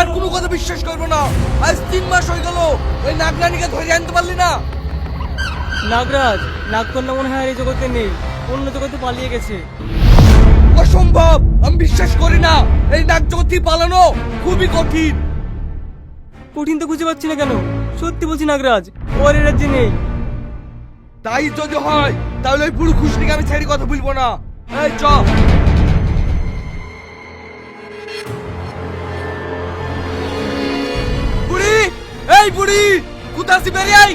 আর কোনো কথা বিশ্বাস করবো না। আজ 3 মাস হয়ে গেল ওই নাগরানীকে ধরে আনতে পারলি না। নাগরাজ, নাগকন্যা মনে হয় আর এই জগতে নেই, অন্য জগতে পালিয়ে গেছে। অসম্ভব, আমি বিশ্বাস করি না। এই নাগ জগৎ পালানো খুবই কঠিন। কঠিন তো খুঁজে পাচ্ছি না কেন? সত্যি বলছি নাগরাজ, ও আর এ রাজ্যে নেই। তাই যদি হয় তাহলে ওই বুড়ো খুশনিকে আমি ছেড়ে কথা বলবো না। এই চ। বুড়ি, এই বুড়ি, কোথা আছি বেরিয়ে আই।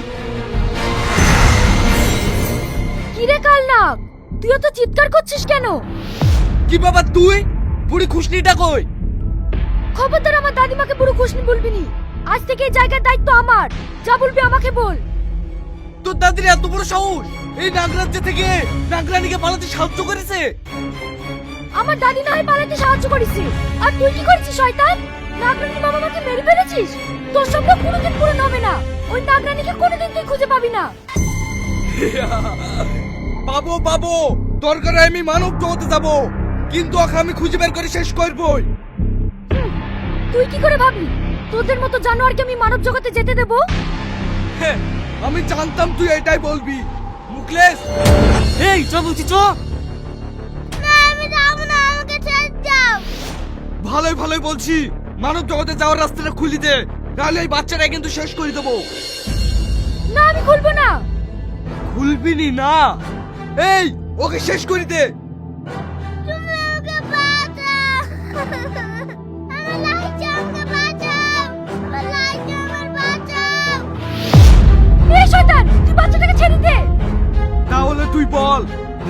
কিরে কালনাগ, তুইও তো চিৎকার করছিস কেন? কি বাবা তুই? বুড়ি খুশনিটা কই? খবরদার আমার দাদিমাকে বুড়ো খুশনি বলবি নি। আজ থেকে এই জায়গার দায়িত্ব আমার। যা বলবি আমাকে বল। তোর দাদির এত বড় সাহস এই নাগরাজ্য থেকে নাগরানীকে পালাতে সাহায্য করেছে? আমার দাদি না হয় পালাতে সাহায্য করেছে, আর তুই কি করেছিস শয়তান? নাগরানী বাবা মাকে মেরে ফেলেছিস। তোর স্বপ্ন কোনোদিন পূরণ হবে না। ওই নাগরানীকে কোনোদিন তুই খুঁজে পাবি না। পাবো পাবো, দরকারে আমি মানব জগতে যাব, কিন্তু ওকে আমি খুঁজে বের করে শেষ করবই। তুই কি করে ভাবলি তোদের মতো জানোয়ারকে আমি মানব জগতে যেতে দেব? হ্যাঁ, আমি জানতাম তুই এটাই বলবি। মুকলেশ, এই চ বলছি, চ। না আমি যাব না, আমাকে ছেড়ে দাও। ভালোই ভালোই বলছি, মানব জগতে যাওয়ার রাস্তাটা খুলি দে, নাহলে এই বাচ্চাটা কিন্তু শেষ করে দেবো। না আমি খুলবো না। খুলবিনি না? এই ওকে শেষ করে দে। তুমি আমাকে বাঁচাও। আমার লাইটা আমাকে বাঁচাও। আমার লাইটা আমার বাঁচাও। এই শয়তান, তুই বাচ্চাটাকে ছেড়ে দে। তাহলে তুই বল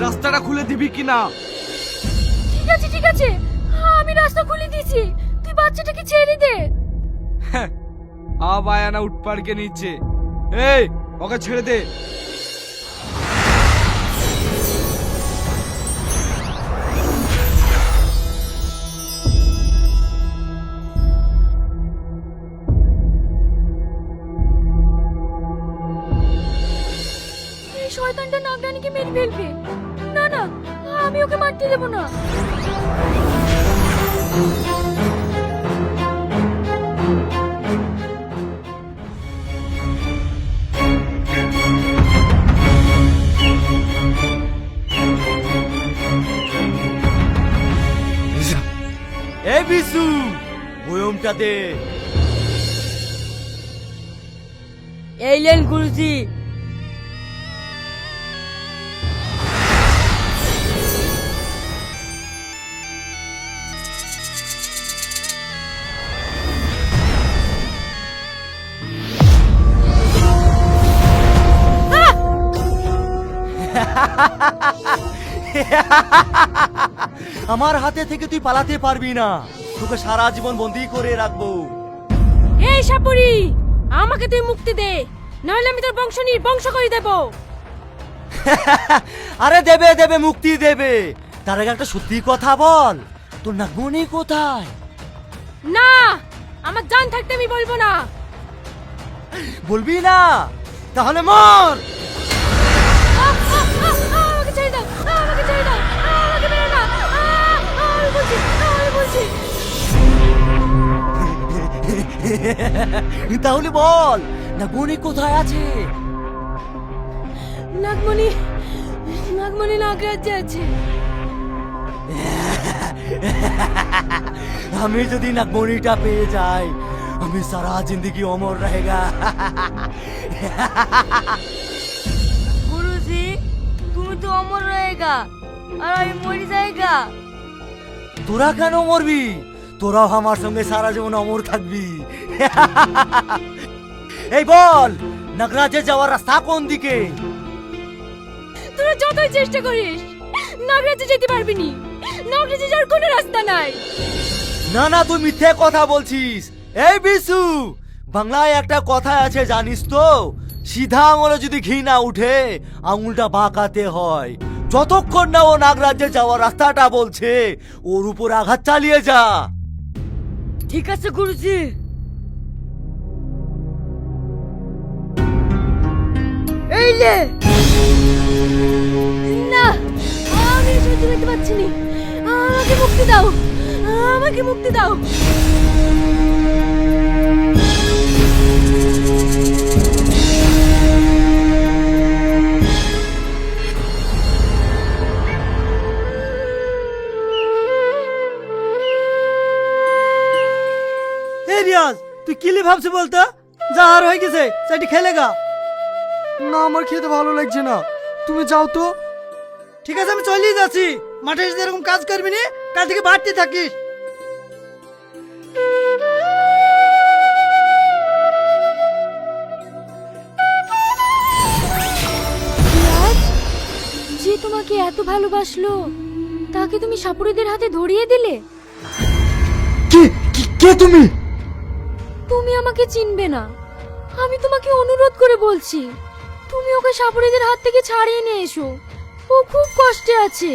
রাস্তাটা খুলে দিবি কিনা? ঠিক আছে ঠিক আছে, আমি রাস্তা খুলে দিয়েছি, তুই বাচ্চাটাকে ছেড়ে দে। আবায়ানা উঠপাড়কে নিচ্ছে। এই ওকে ছেড়ে দে। এই শয়তানটা নাগরানীকে মেরে ফেলবে। না না, আমি ওকে মারতে দেব না। এই বিশু, বয়মটা দে। এই লেন গুরুজি। আমার হাতে থেকে তুই পালাতে পারবি না, তোকে সারা জীবন বন্দি করে রাখবো। এই সাপুরি, আমাকে তুই মুক্তি দে, নাহলে আমি তোর বংশ নির্বংশ করে দেব। আরে দেবে দেবে, মুক্তি দেবে। তার আগে একটা সত্যি কথা বল, তোর নাগমণি কোথায়? না, আমার জান থাকতে আমি বলবো না। বলবি না? তাহলে মর। আমাকে ছেড়ে দাও, আমাকে ছেড়ে দাও, আমাকে মেরো না। আমি বলছি, আমি বলছি। তাহলে বল, নাগমণি কোথায় আছে? নাগমণি, নাগমণি নাগরাজ্যে আছে। আমি যদি নাগমণিটা পেয়ে যাই, আমি সারা জিন্দগি অমর रहेगा। গুরুজি, তুমি তো অমর रहेगा আর আমি মরে যাইগা। তোরা কেন মরবি? তোরাও আমার সঙ্গে সারা জীবন অমর থাকবি। এই বল, নাগরাজে যাওয়ার রাস্তা কোন দিকে? তোরা যতই চেষ্টা করিস নাগরাজে যেতে পারবি নি। নাগরাজে যাওয়ার কোনো রাস্তা নাই। না না, তুই মিথ্যে কথা বলছিস। এই বিশু, বাংলায় একটা কথা আছে জানিস তো? সিধা আঙুলে যদি ঘি না উঠে, আঙুলটা বাঁকাতে হয়। যতক্ষণ না ও নাগরাজ্যে যাওয়ার রাস্তাটা বলছে, ওর উপর আঘাত চালিয়ে যা। ঠিক আছে গুরুজি। এই লে। না, আমি সহ্য করতে পারছি না। আমাকে মুক্তি দাও, আমাকে মুক্তি দাও। তুই কিলি ভাবছি বলতো? যা আর হয়ে গেছে, চাইটি খেলে গা। না আমার খেতে ভালো লাগছে না, তুমি যাও তো। ঠিক আছে, আমি চলেই যাচ্ছি। মাঠে এসে এরকম কাজ করবি না, কাল থেকে বাড়তে থাকিস। রিয়াজ, যে তোমাকে এত ভালোবাসলো তাকে তুমি সাপুড়েদের হাতে ধরিয়ে দিলে। কে কে তুমি? তুমি আমাকে চিনবে না, আমি তোমাকে অনুরোধ করে বলছি, তুমি ওকে সাপুড়েদের হাত থেকে ছাড়িয়ে নিয়ে এসো। ও খুব কষ্টে আছে।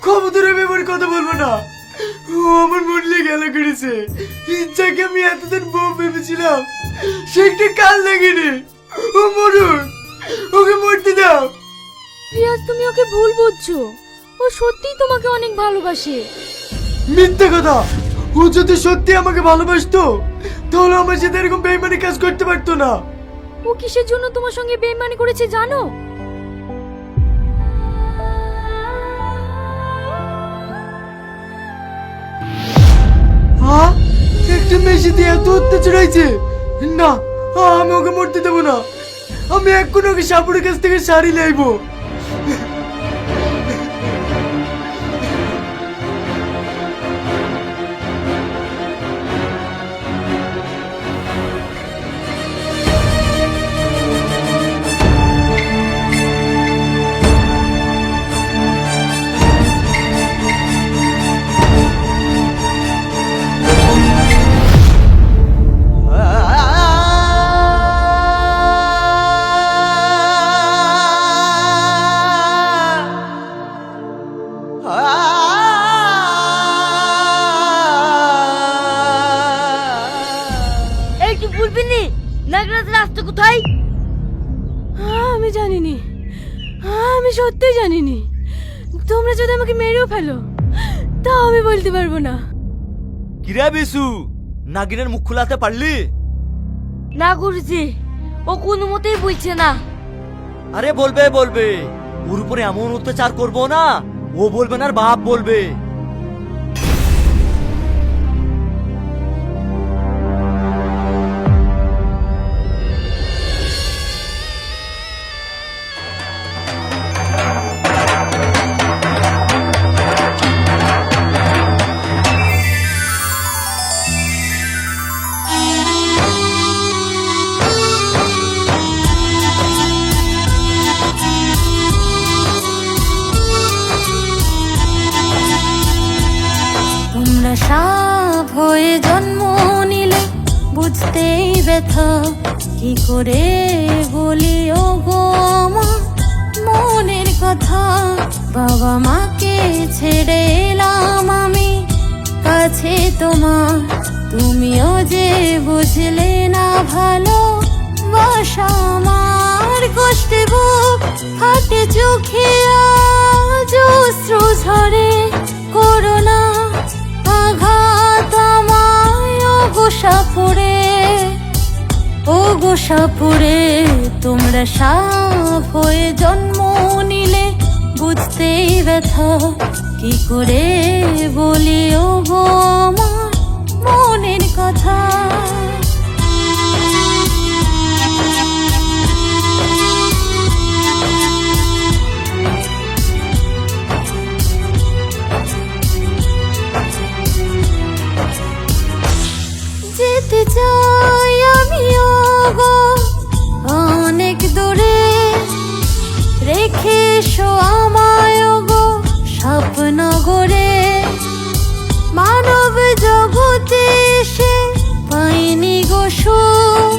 খবরের ব্যাপারে কথা বলবো না, ও আমার মন গেল করেছে। ইচ্ছাকে আমি এতদিন বউ ভেবেছিলাম, সেটা কাল লাগেনি। ও মরুন, ওকে মরতে দাও। রিয়াজ, তুমি ওকে ভুল বুঝছো, ও সত্যিই তোমাকে অনেক ভালোবাসে। মিথ্যে কথা, ও যদি সত্যি আমাকে ভালোবাসতো তাহলে আমার সাথে এরকম বেইমানি কাজ করতে পারতো না। ও কিসের জন্য তোমার সঙ্গে বেইমানি করেছে জানো? হ্যাঁ, একটা মেয়ে সাথে এত অত্যাচার হয়েছে না, আমি ওকে মরতে দেবো না। আমি এখন ওকে সাপুরের কাছ থেকে শাড়ি লাইবো। এই তুই বলবি নি নাগরাজের রাস্তা কোথায়? আমি জানিনি, আমি সত্যিই জানিনি। তোমরা যদি আমাকে মেরেও ফেলো তাও আমি বলতে পারবো না। কিরে বিশু, নাগিনের মুখ খোলাতে পারলি? না গুরুজি, ও কোনো মতেই বলছে না। আরে বলবে বলবে, ওর উপরে এমন অত্যাচার করবো না, ও বলবে না আর বাপ বলবে। তোমরা সাপ হয়ে জন্ম নিলে বুঝতেই ব্যথা, কি করে বলি ও গো আমার মনের কথা। বাবা মাকে ছেড়ে এলাম আমি কাছে তোমার, তুমিও যে বুঝলে না ভালো বাসা আমার। কষ্টে বুক ফাটে চোখে আজ অশ্রু ঝরে, করোনা আঘাত আমায় ও গোসাপুরে, ও গোসাপুরে। তোমরা সাপ হয়ে জন্ম নিলে বুঝতেই ব্যথা, কি করে বলি ও গো আমার মনের কথা। যেতে চাই আমিও গো অনেক দূরে, রেখে এসো আমায় গো স্বপ্নগরে। মানব জগতে এসে পাইনি গো সুখ,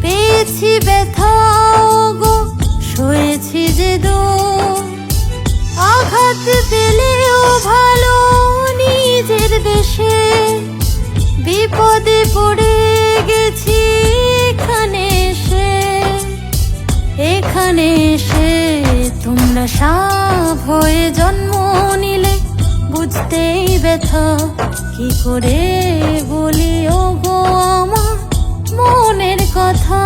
পেয়েছি ব্যথা গো সয়েছি যে দুঃখ। আঘাত পেলেও ভালো নিজের দেশে, বিপদে পড়ে গেছি এখানে এসে, এখানে এসে। তোমরা সাপ হয়ে জন্ম নিলে বুঝতেই ব্যথা, কি করে বলি ও গো আমার মনের কথা।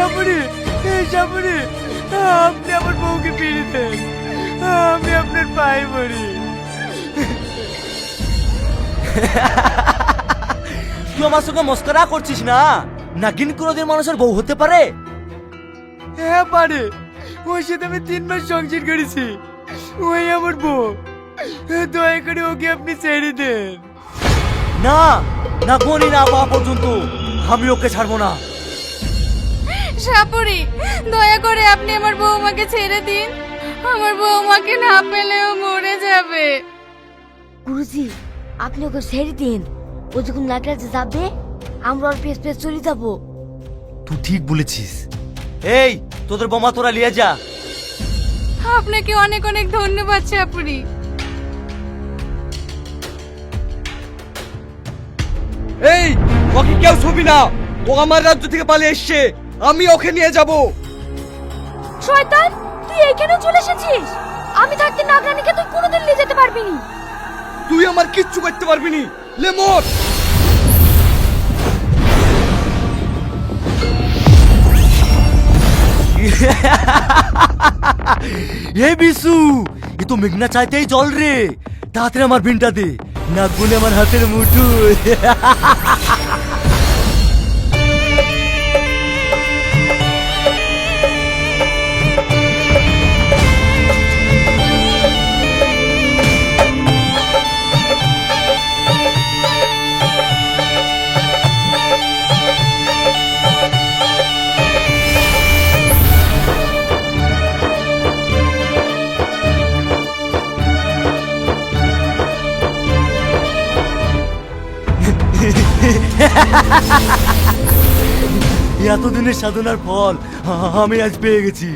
সাপুরি, সাপুরি, আপনি আমার বউকে ফিরিয়ে দেন, আমি আপনার পায়ে পড়ি। তুই আমার সঙ্গে মস্করা করছিস না? নাগিন কোনোদিন মানুষের বউ হতে পারে? হ্যাঁ পারে, ওর সাথে আমি 3 মাস সংসার করেছি, ওই আমার বউ। দয়া করে ওকে আপনি ছেড়ে দেন। না, না গনি না পাওয়া পর্যন্ত আমি ওকে ছাড়বো না। সাপুরি, দয়া করে আপনি আমার বৌমাকে ছেড়ে দিন। আমার বৌমাকে না পেলেও মরে যাবে। গুরুজি, আপনি ওকে ছেড়ে দিন। ও যখন নাগরাজে যাবে আমরা ওর পেছ পেছ চলে যাবো। তুই ঠিক বলেছিস। এই তোদের বোমা তোরা নিয়ে যা। আপনাকে অনেক অনেক ধন্যবাদ সাপুরি। এই ওকে কেউ ছবি না, ও আমার রাজ্য থেকে পালিয়ে এসছে, আমি ওকে নিয়ে যাব। শয়তান, তুই এইখানে চলে এসেছিস? আমি থাকতে নাগরানীকে তুই কোনোদিন নিয়ে যেতে পারবি না। তুই আমার কিচ্ছু করতে পারবি নি, লে মর। এ বিশু, এ তো মেঘনা চাইতেই জল রে। তাড়াতাড়ি আমার বিনটা দে, নাক বলে আমার হাতের মুঠো। এতদিনের সাধনার ফল আমি আজ পেয়ে গেছি।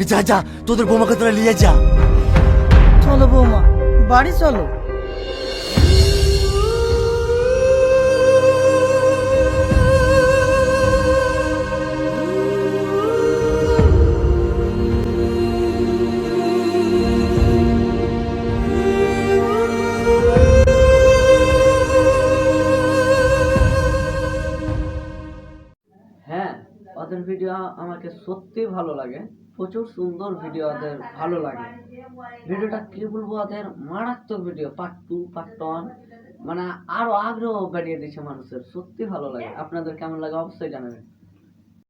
যা যা, তোদের বোমাকে তোরা নিয়ে যা। চলো বৌমা, বাড়ি চলো। হ্যাঁ, ওদের ভিডিও আমাকে সত্যি ভালো লাগে, প্রচুর সুন্দর ভিডিও ওদের ভালো লাগে। ভিডিওটা কি বলবো, ওদের মারাত্মক ভিডিও, পার্ট 2 পার্ট 1, মানে আরো আগ্রহ বাড়িয়ে দিচ্ছে মানুষের, সত্যি ভালো লাগে। আপনাদের কেমন লাগে অবশ্যই জানাবেন।